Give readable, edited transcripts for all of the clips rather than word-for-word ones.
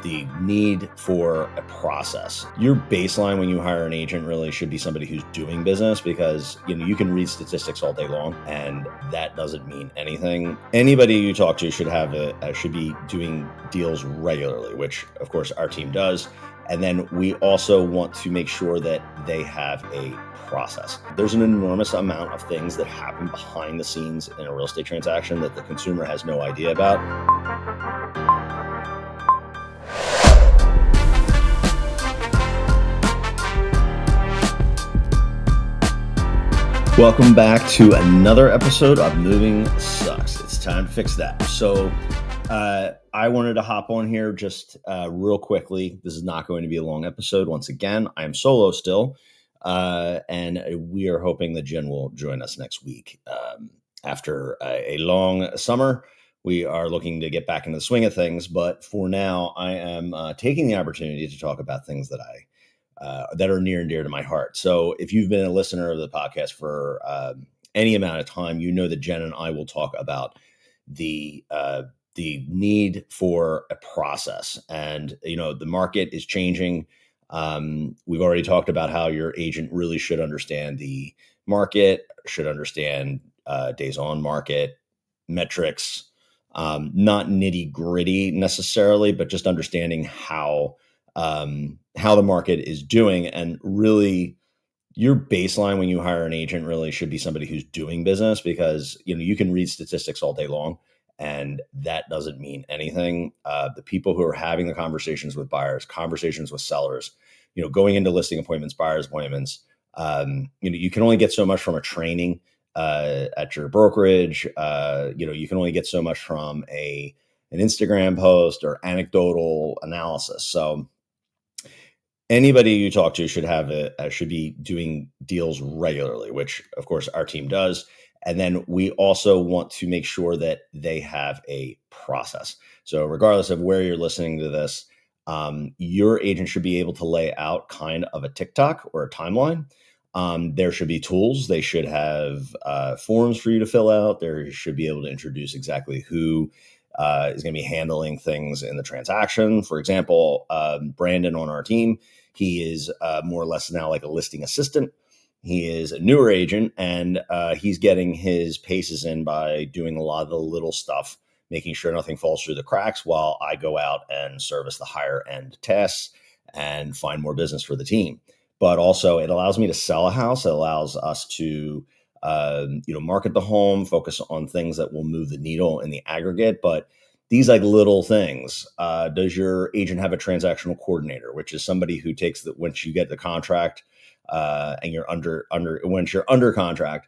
the need for a process. Your baseline when you hire an agent really should be somebody who's doing business, because you can read statistics all day long and that doesn't mean anything. Anybody you talk to should be doing deals regularly, which of course our team does. And then we also want to make sure that they have a process. There's an enormous amount of things that happen behind the scenes in a real estate transaction that the consumer has no idea about. Welcome back to another episode of Moving Sucks. It's time to fix that. So I wanted to hop on here just real quickly. This is not going to be a long episode. Once again, I am solo still, and we are hoping that Jen will join us next week. After a long summer, we are looking to get back into the swing of things. But for now, I am taking the opportunity to talk about things that are near and dear to my heart. So if you've been a listener of the podcast for any amount of time, you know that Jen and I will talk about the need for a process. And, the market is changing. We've already talked about how your agent really should understand the market, should understand days on market metrics, not nitty gritty necessarily, but just understanding how the market is doing. And really, your baseline when you hire an agent really should be somebody who's doing business, because you can read statistics all day long and that doesn't mean anything. The people who are having the conversations with buyers, conversations with sellers, going into listing appointments, buyers appointments, you can only get so much from a training at your brokerage. You can only get so much from an Instagram post or anecdotal analysis. So anybody you talk to should be doing deals regularly, which of course our team does. And then we also want to make sure that they have a process. So regardless of where you're listening to this, your agent should be able to lay out kind of a TikTok or a timeline. There should be tools. They should have forms for you to fill out. There should be able to introduce exactly who is going to be handling things in the transaction. For example, Brandon on our team, he is more or less now like a listing assistant. He is a newer agent, and he's getting his paces in by doing a lot of the little stuff, making sure nothing falls through the cracks while I go out and service the higher end tasks and find more business for the team. But also it allows me to sell a house. It allows us to market the home, focus on things that will move the needle in the aggregate. But these like little things, does your agent have a transactional coordinator, which is somebody who takes once you get the contract and you're once you're under contract,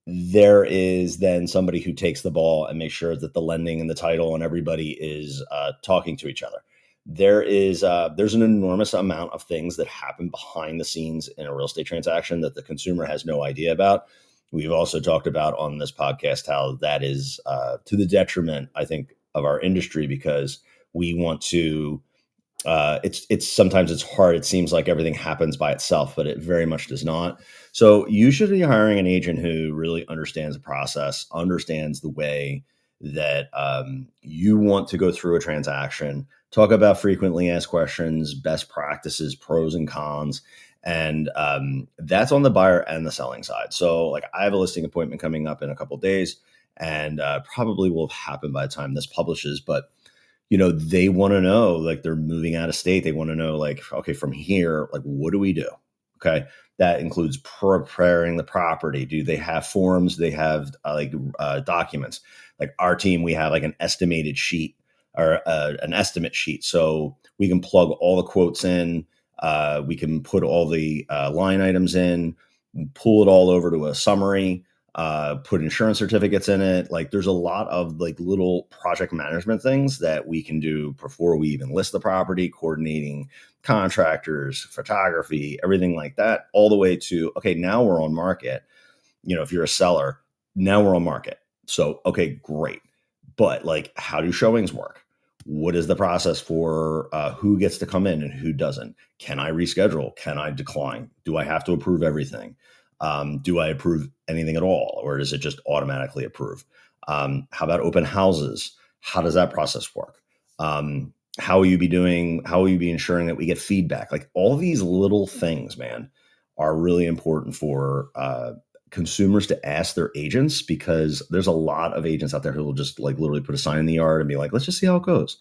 there is then somebody who takes the ball and makes sure that the lending and the title and everybody is talking to each other. There's an enormous amount of things that happen behind the scenes in a real estate transaction that the consumer has no idea about. We've also talked about on this podcast how that is to the detriment, I think, of our industry, because we want to. Sometimes it's hard. It seems like everything happens by itself, but it very much does not. So you should be hiring an agent who really understands the process, understands the way that you want to go through a transaction, talk about frequently asked questions, best practices, pros and cons. And that's on the buyer and the selling side. So like I have a listing appointment coming up in a couple of days, and probably will have happened by the time this publishes. But they want to know, like, they're moving out of state. They want to know, like, okay, from here, like, what do we do? Okay. That includes preparing the property. Do they have forms? They have documents. Like our team, we have like an estimated sheet or an estimate sheet. So we can plug all the quotes in. We can put all the line items in, pull it all over to a summary, put insurance certificates in it. Like there's a lot of like little project management things that we can do before we even list the property, coordinating contractors, photography, everything like that, all the way to, okay, now we're on market. If you're a seller, now we're on market. So, okay, great. But like, how do showings work? What is the process for who gets to come in and who doesn't? Can I reschedule? Can I decline? Do I have to approve everything? Do I approve anything at all, or does it just automatically approve? How about open houses? How does that process work? how will you be doing? How will you be ensuring that we get feedback? Like all these little things, man, are really important for consumers to ask their agents, because there's a lot of agents out there who will just like literally put a sign in the yard and be like, let's just see how it goes.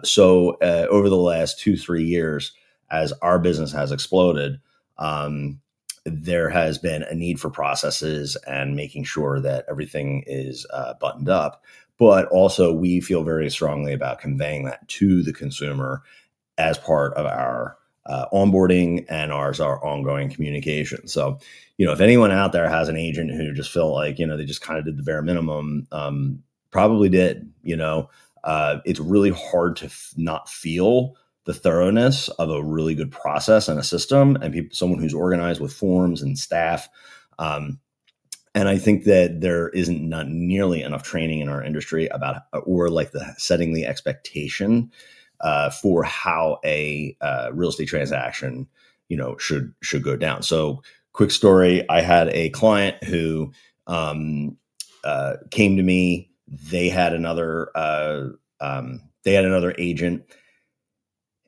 So over the last 2, 3 years, as our business has exploded, um, there has been a need for processes and making sure that everything is buttoned up. But also, we feel very strongly about conveying that to the consumer as part of our onboarding and our ongoing communication. So, if anyone out there has an agent who just felt like, they just kind of did the bare minimum, probably did, it's really hard to not feel the thoroughness of a really good process and a system and someone who's organized with forms and staff. And I think that there isn't not nearly enough training in our industry about, or like the setting the expectation for how a real estate transaction, should go down. So, quick story: I had a client who came to me. They had another agent,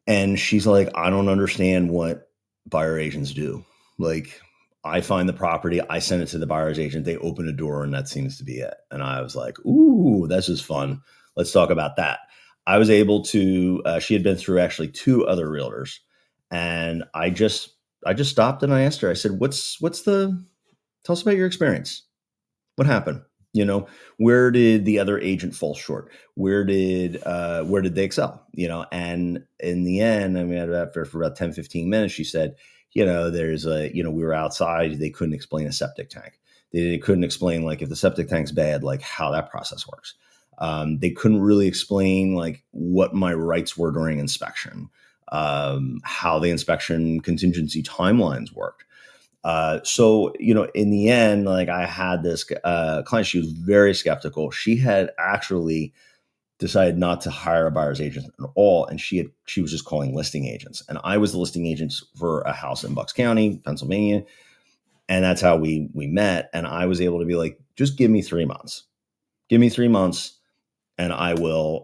and she's like, I don't understand what buyer agents do. Like, I find the property, I send it to the buyer's agent, they open a door, and that seems to be it. And I was like, ooh, this is fun. Let's talk about that. I was able to, she had been through actually 2 other realtors. And I just stopped and I asked her, I said, tell us about your experience. What happened? You know, where did the other agent fall short? Where did they excel? And in the end, I mean, after for about 10, 15 minutes, she said, we were outside, they couldn't explain a septic tank. They couldn't explain, like, if the septic tank's bad, like how that process works. They couldn't really explain like what my rights were during inspection, how the inspection contingency timelines worked. So, in the end, like, I had this client, she was very skeptical. She had actually decided not to hire a buyer's agent at all. And she was just calling listing agents. And I was the listing agent for a house in Bucks County, Pennsylvania. And that's how we met. And I was able to be like, just give me 3 months. Give me 3 months and I will,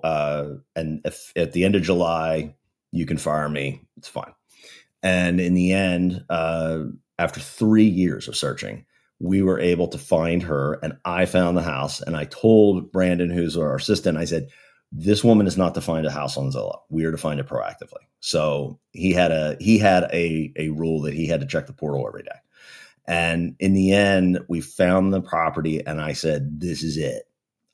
and if at the end of July, you can fire me, it's fine. And in the end, after 3 years of searching, we were able to find her, and I found the house. And I told Brandon, who's our assistant, I said, "This woman is not to find a house on Zillow. We are to find it proactively." So he had a rule that he had to check the portal every day. And in the end, we found the property, and I said, "This is it."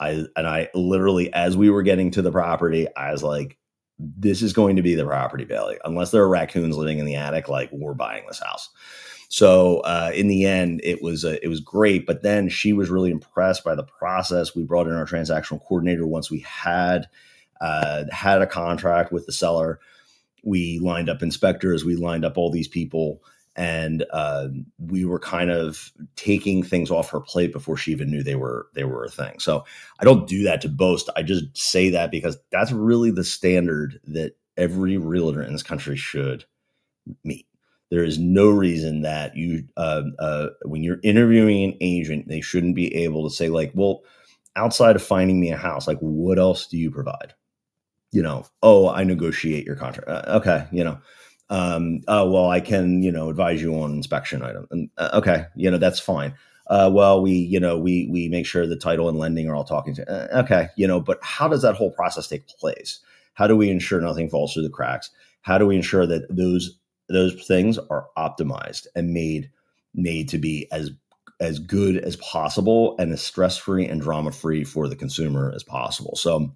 I literally, as we were getting to the property, I was like, this is going to be the property value. Unless there are raccoons living in the attic, like, we're buying this house. So in the end, it was great. But then she was really impressed by the process. We brought in our transactional coordinator once we had a contract with the seller. We lined up inspectors. We lined up all these people. And we were kind of taking things off her plate before she even knew they were a thing. So I don't do that to boast. I just say that because that's really the standard that every realtor in this country should meet. There is no reason that when you're interviewing an agent, they shouldn't be able to say, like, well, outside of finding me a house, like, what else do you provide? Oh, I negotiate your contract. Okay. Oh, well, I can, advise you on inspection item. And okay, that's fine. Well, we make sure the title and lending are all talking to, okay, but how does that whole process take place? How do we ensure nothing falls through the cracks? How do we ensure that those things are optimized and made to be as good as possible and as stress-free and drama-free for the consumer as possible? So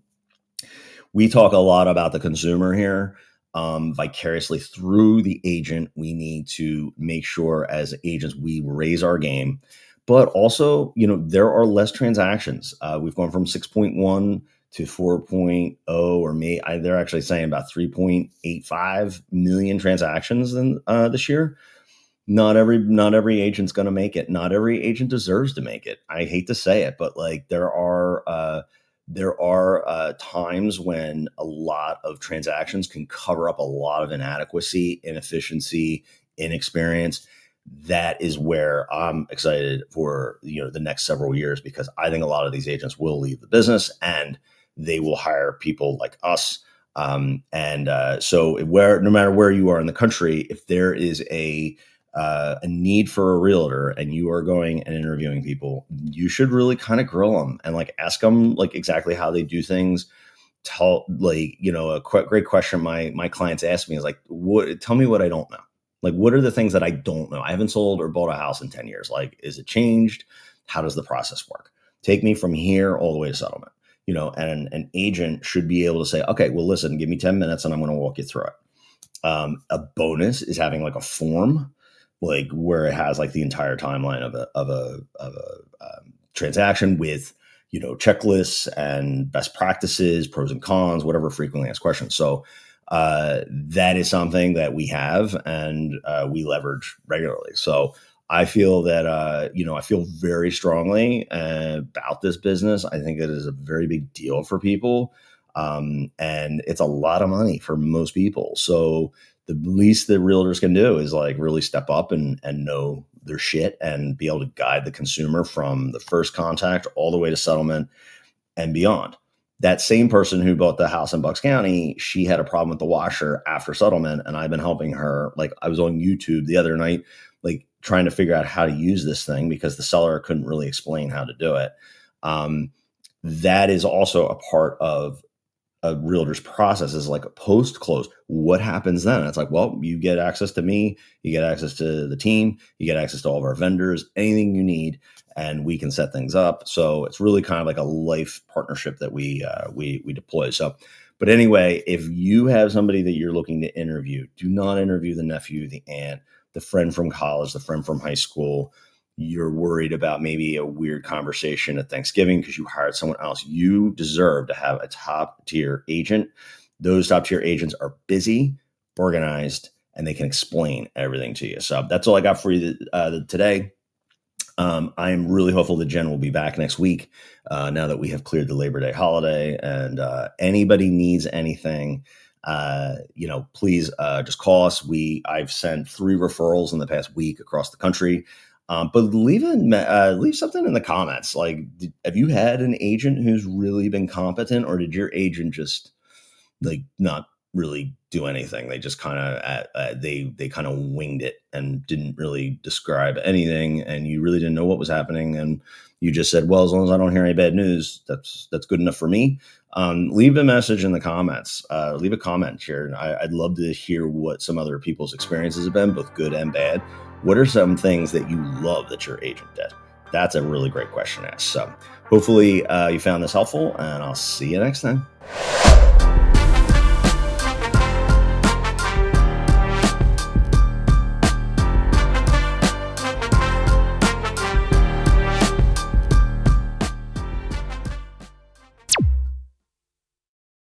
we talk a lot about the consumer here, vicariously through the agent. We need to make sure as agents we raise our game, but also, there are less transactions. We've gone from 6.1 to 4.0, or they're actually saying about 3.85 million transactions this year. Not every agent's going to make it. Not every agent deserves to make it. I hate to say it, but like there are times when a lot of transactions can cover up a lot of inadequacy, inefficiency, inexperience. That is where I'm excited for the next several years, because I think a lot of these agents will leave the business and they will hire people like us So no matter where you are in the country, if there is a need for a realtor and you are going and interviewing people, you should really kind of grill them and like ask them like exactly how they do things. Great question my clients ask me is like, what, tell me what I don't know. Like, what are the things that I don't know? I haven't sold or bought a house in 10 years. Like, is it changed? How does the process work? Take me from here all the way to settlement. And an agent should be able to say, okay, well, listen, give me 10 minutes and I'm going to walk you through it. A bonus is having like a form, like where it has like the entire timeline of a transaction with checklists and best practices, pros and cons, whatever frequently asked questions. So that is something that we have and we leverage regularly. So I feel that I feel very strongly about this business. I think it is a very big deal for people. And it's a lot of money for most people. So the least that realtors can do is like really step up and know their shit and be able to guide the consumer from the first contact all the way to settlement and beyond. That same person who bought the house in Bucks County, she had a problem with the washer after settlement. And I've been helping her. Like, I was on YouTube the other night, like trying to figure out how to use this thing because the seller couldn't really explain how to do it. That is also a part of a realtor's process, is like a post close. What happens then? It's like, well, you get access to me, you get access to the team, you get access to all of our vendors, anything you need, and we can set things up. So it's really kind of like a life partnership that we deploy. So, but anyway, if you have somebody that you're looking to interview, do not interview the nephew, the aunt, the friend from college, the friend from high school. You're worried about maybe a weird conversation at Thanksgiving because you hired someone else. You deserve to have a top tier agent. Those top tier agents are busy, organized, and they can explain everything to you. So that's all I got for you today. I am really hopeful that Jen will be back next week now that we have cleared the Labor Day holiday. And anybody needs anything, please just call us. I've sent 3 referrals in the past week across the country. But leave something in the comments. Like, have you had an agent who's really been competent, or did your agent just like not really do anything? They just kind of they kind of winged it and didn't really describe anything, and you really didn't know what was happening, and you just said, well, as long as I don't hear any bad news, that's good enough for me. Leave a message in the comments. Leave a comment here. I'd love to hear what some other people's experiences have been, both good and bad. What are some things that you love that your agent did? That's a really great question to ask. So hopefully you found this helpful, and I'll see you next time.